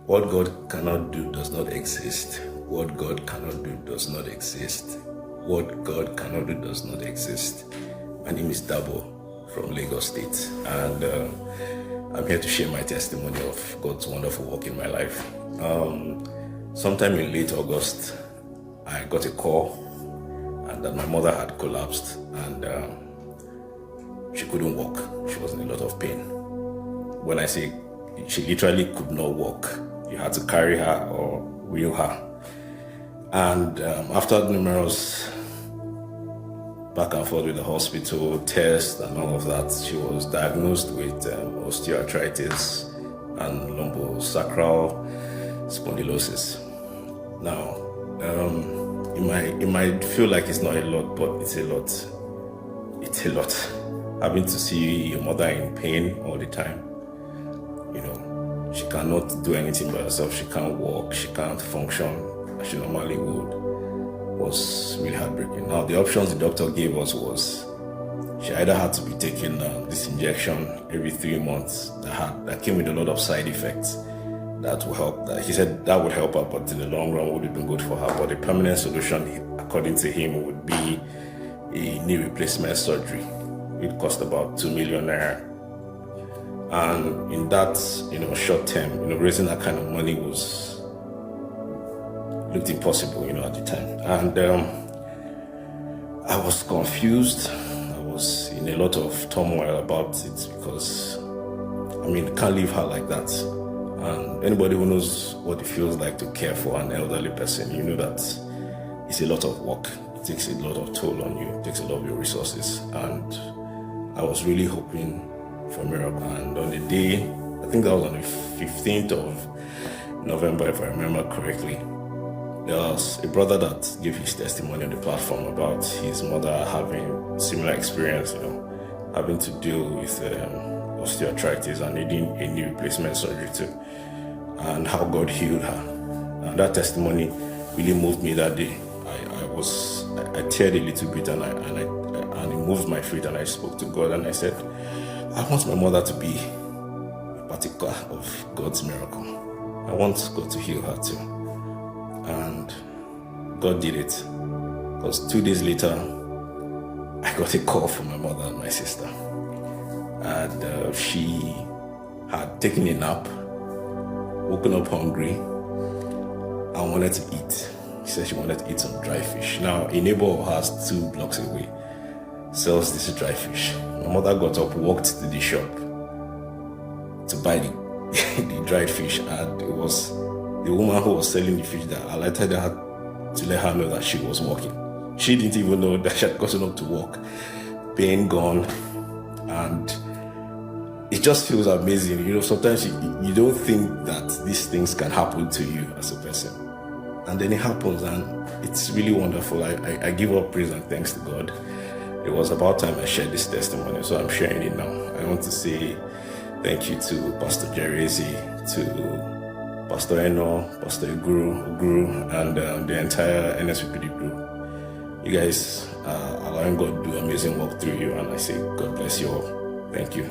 What God cannot do does not exist. What God cannot do does not exist. What God cannot do does not exist. My name is Dabo from Lagos State, and I'm here to share my testimony of God's wonderful work in my life. Sometime in late August, I got a call and that my mother had collapsed and she couldn't walk. She was in a lot of pain. When I say she literally could not walk, you had to carry her or wheel her. And after numerous back and forth with the hospital, tests and all of that, she was diagnosed with osteoarthritis and lumbosacral spondylosis. Now, it might feel like it's not a lot, but it's a lot. It's a lot. Having to see your mother in pain all the time, she cannot do anything by herself. She can't walk. She can't function as she normally would. Was really heartbreaking. Now, the options the doctor gave us was she either had to be taking this injection every 3 months that came with a lot of side effects that will help. He said that would help her, but in the long run would have been good for her. But the permanent solution, according to him, would be a knee replacement surgery. It cost about 2 million naira. And in that, short term, raising that kind of money looked impossible, at the time. And I was confused. I was in a lot of turmoil about it because, can't leave her like that. And anybody who knows what it feels like to care for an elderly person, you know that it's a lot of work. It takes a lot of toll on you. It takes a lot of your resources. And I was really hoping for a miracle. And on the day, I think that was on the 15th of November, if I remember correctly, there was a brother that gave his testimony on the platform about his mother having similar experience, having to deal with osteoarthritis and needing a knee replacement surgery too, and how God healed her. And that testimony really moved me that day. I teared a little bit and it moved my feet, and I spoke to God and I said, I want my mother to be a particle of God's miracle. I want God to heal her too. And God did it. Because 2 days later, I got a call from my mother and my sister. And she had taken a nap, woken up hungry, and wanted to eat. She said she wanted to eat some dry fish. Now, a neighbor of hers 2 blocks away sells this dry fish. My mother got up, walked to the shop to buy the dried fish, and it was the woman who was selling the fish that alerted her to let her know that she was walking. She didn't even know that she had gotten up to walk. Pain gone, and it just feels amazing. Sometimes you don't think that these things can happen to you as a person, and then it happens, and it's really wonderful. I give up praise and thanks to God. It was about time I shared this testimony, so I'm sharing it now. I want to say thank you to Pastor Jerezi, to Pastor Eno, Pastor Guru, and the entire NSPPD group. You guys are allowing God to do amazing work through you, and I say God bless you all. Thank you.